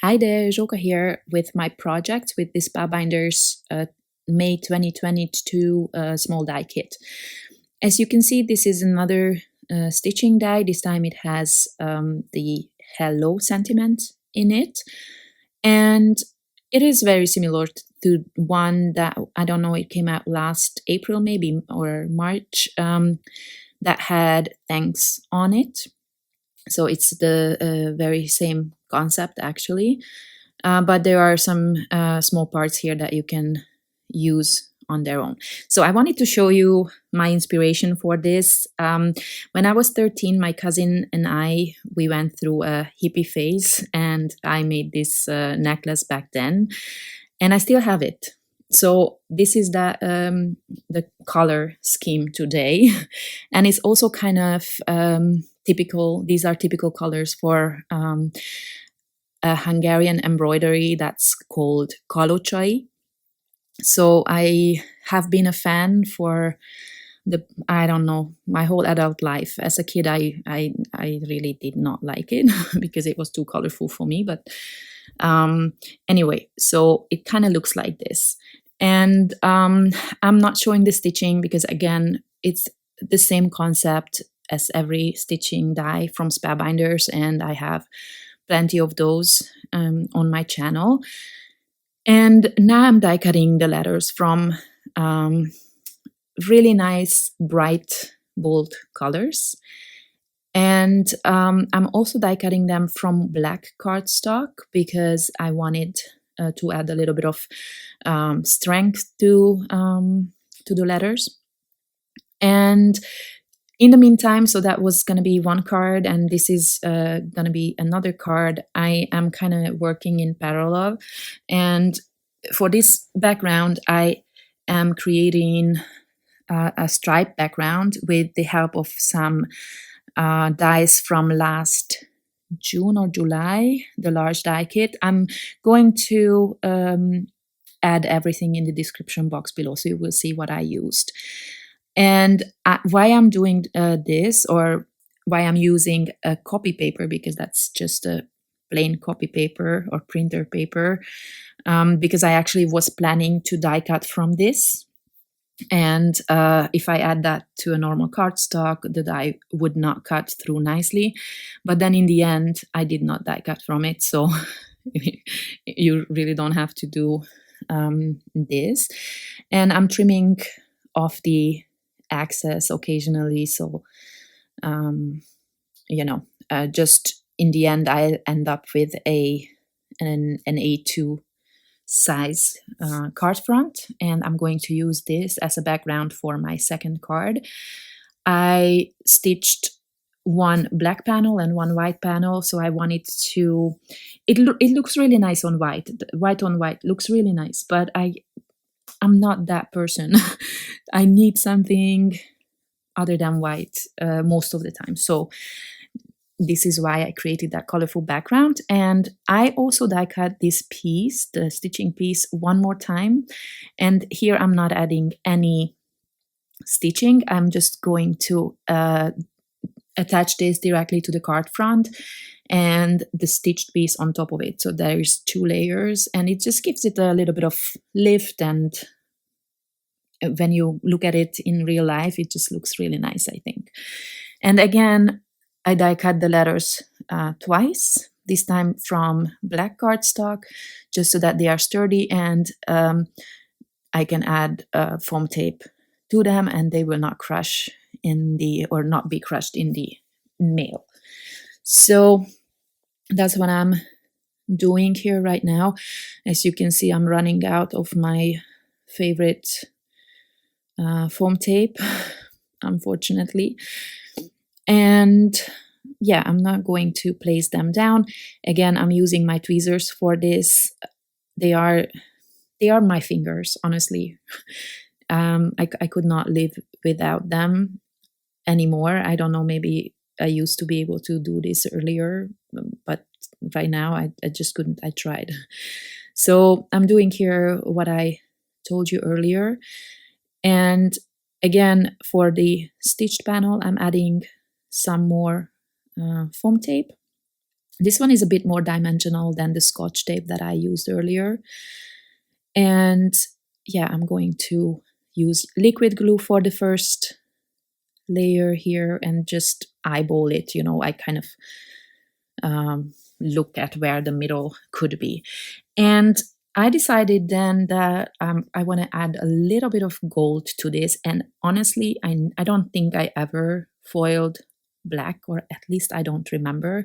Hi there, Joka here with my project with the Spellbinders May 2022 small die kit. As you can see, this is another stitching die. This time it has the hello sentiment in it. And it is very similar to one that, I don't know, it came out last April maybe, or March, that had thanks on it. So it's the very same concept actually, but there are some small parts here that you can use on their own. So I wanted to show you my inspiration for this. When I was 13, my cousin and we went through a hippie phase, and I made this necklace back then, and I still have it. So this is the color scheme today, and it's also kind of typical. These are typical colors for a Hungarian embroidery that's called kalocsai. So I have been a fan for I don't know, my whole adult life. As a kid, I really did not like it because it was too colorful for me. But anyway, so it kind of looks like this. And I'm not showing the stitching because, again, it's the same concept as every stitching die from Spellbinders, and I have plenty of those on my channel. And now I'm die cutting the letters from really nice, bright, bold colors. And I'm also die cutting them from black cardstock because I wanted to add a little bit of strength to the letters. And in the meantime, so that was going to be one card, and this is going to be another card. I am kind of working in parallel, and for this background, I am creating a stripe background with the help of some dies from last June or July, the large die kit. I'm going to add everything in the description box below, so you will see what I used. And why I'm doing this, or why I'm using a copy paper, because that's just a plain copy paper or printer paper, because I actually was planning to die cut from this. And if I add that to a normal cardstock, the die would not cut through nicely. But then in the end, I did not die cut from it. So you really don't have to do this. And I'm trimming off the excess occasionally. So, just in the end, I end up with an A2 size card front, and I'm going to use this as a background for my second card. I stitched one black panel and one white panel, so I wanted to, it looks really nice on white. White on white looks really nice, but I'm not that person. I need something other than white most of the time. So this is why I created that colorful background. And I also die cut this piece, the stitching piece, one more time. And here I'm not adding any stitching. I'm just going to attach this directly to the card front and the stitched piece on top of it. So there's two layers, and it just gives it a little bit of lift, and when you look at it in real life, it just looks really nice, I think. And again, I die cut the letters twice, this time from black cardstock, just so that they are sturdy, and I can add foam tape to them, and they will not crush or not be crushed in the mail. So that's what I'm doing here right now. As you can see, I'm running out of my favorite foam tape, unfortunately. And yeah, I'm not going to place them down. Again, I'm using my tweezers for this. They are my fingers, honestly. I could not live without them anymore. I don't know, maybe I used to be able to do this earlier, but right now I just couldn't. I tried. So I'm doing here what I told you earlier. And again, for the stitched panel, I'm adding some more foam tape. This one is a bit more dimensional than the Scotch tape that I used earlier. And yeah, I'm going to use liquid glue for the first layer here and just eyeball it. You know, I kind of look at where the middle could be. And I decided then that I want to add a little bit of gold to this. And honestly, I don't think I ever foiled black, or at least I don't remember.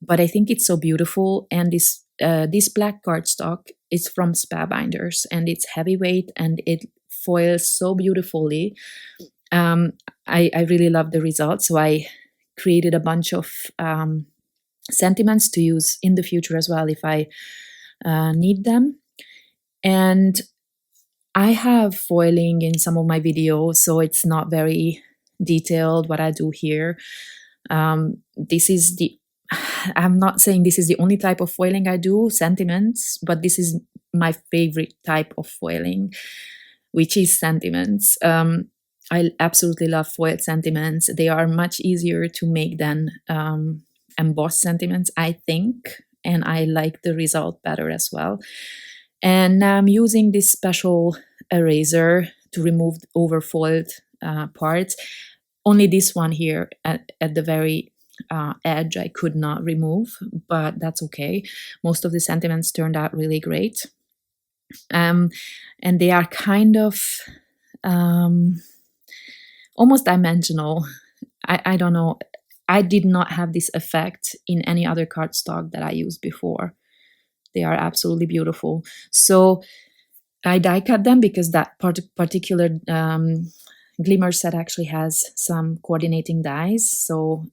But I think it's so beautiful. And this black cardstock is from Spellbinders, and it's heavyweight and it foils so beautifully. I really love the result. So I created a bunch of sentiments to use in the future as well if I need them. And I have foiling in some of my videos, so it's not very detailed what I do here. This is the I'm not saying this is the only type of foiling I do, sentiments, but this is my favorite type of foiling, which is sentiments. I absolutely love foiled sentiments. They are much easier to make than embossed sentiments, I think, and I like the result better as well. And now I'm using this special eraser to remove overfoiled parts. Only this one here at the very edge I could not remove, but that's okay. Most of the sentiments turned out really great. And they are kind of almost dimensional. I don't know. I did not have this effect in any other cardstock that I used before. They are absolutely beautiful. So I die cut them because that particular Glimmer set actually has some coordinating dies. So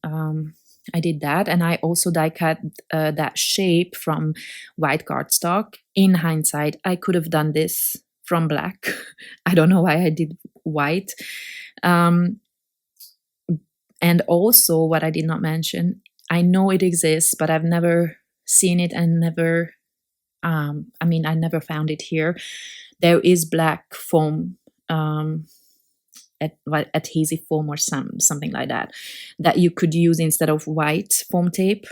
I did that. And I also die cut that shape from white cardstock. In hindsight, I could have done this from black. I don't know why I did white. And also, what I did not mention, I know it exists, but I've never seen it and never, I never found it here. There is black foam, adhesive foam or something like that you could use instead of white foam tape.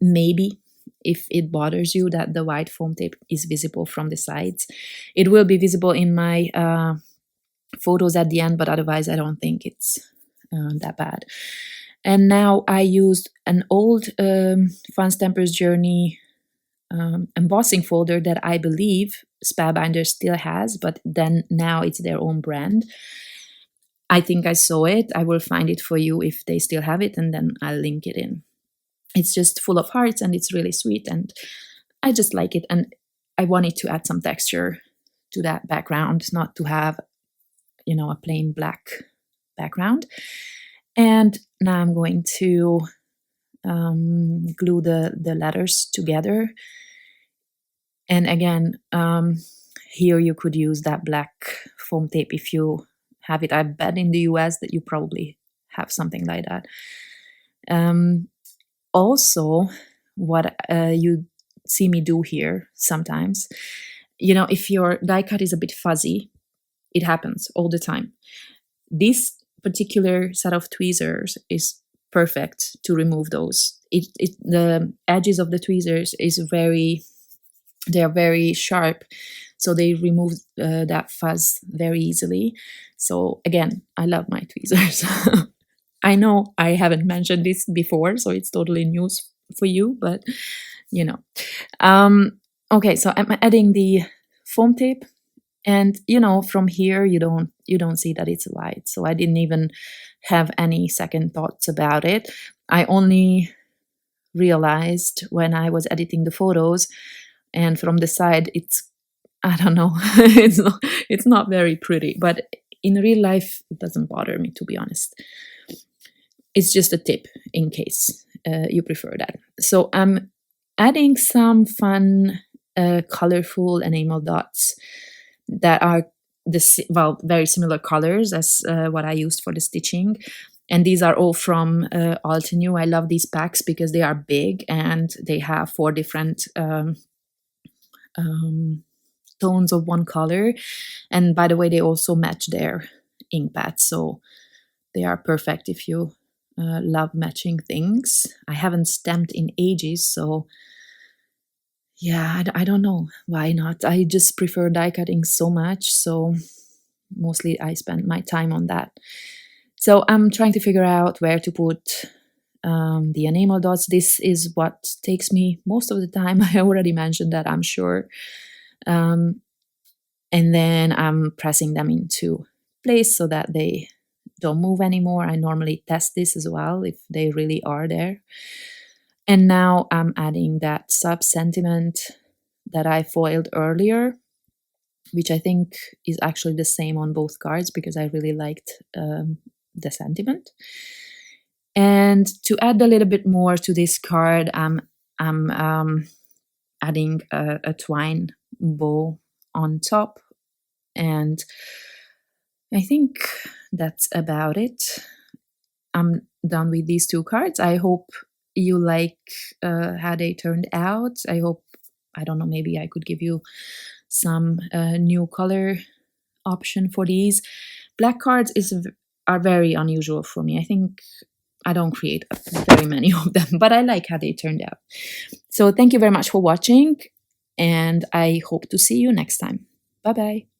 Maybe if it bothers you that the white foam tape is visible from the sides. It will be visible in my photos at the end, but otherwise I don't think it's that bad. And now I used an old Fun Stampers Journey embossing folder that I believe Spellbinders still has, but then now it's their own brand. I think I saw it. I will find it for you if they still have it, and then I'll link it in. It's just full of hearts and it's really sweet, and I just like it. And I wanted to add some texture to that background, not to have, a plain black background. And now I'm going to glue the letters together. And again, here you could use that black foam tape if you have it. I bet in the US that you probably have something like that. Also, what you see me do here sometimes, if your die cut is a bit fuzzy, it happens all the time. This particular set of tweezers is perfect to remove those. The edges of the tweezers they are very sharp, so they remove that fuzz very easily. So again, I love my tweezers. I know I haven't mentioned this before, so it's totally news for you, but okay, so I'm adding the foam tape, and from here you don't see that it's white, so I didn't even have any second thoughts about it. I only realized when I was editing the photos, and from the side I don't know, it's not very pretty, but in real life it doesn't bother me, to be honest. It's just a tip in case you prefer that. So I'm adding some fun colorful enamel dots that are very similar colors as what I used for the stitching. And these are all from Altenew. I love these packs because they are big and they have 4 different tones of one color. And by the way, they also match their ink pads, so they are perfect if you love matching things. I haven't stamped in ages, so yeah, I don't know why not. I just prefer die cutting so much, so mostly I spend my time on that. So I'm trying to figure out where to put the enamel dots. This is what takes me most of the time. I already mentioned that, I'm sure. And then I'm pressing them into place so that they don't move anymore. I normally test this as well if they really are there. And now I'm adding that sub-sentiment that I foiled earlier, which I think is actually the same on both cards because I really liked the sentiment. And to add a little bit more to this card, I'm adding a twine bow on top, and I think that's about it. I'm done with these two cards. I hope you like how they turned out. I hope, I don't know, maybe I could give you some new color option for these. Black cards are very unusual for me. I think I don't create very many of them, but I like how they turned out. So thank you very much for watching, and I hope to see you next time. Bye-bye.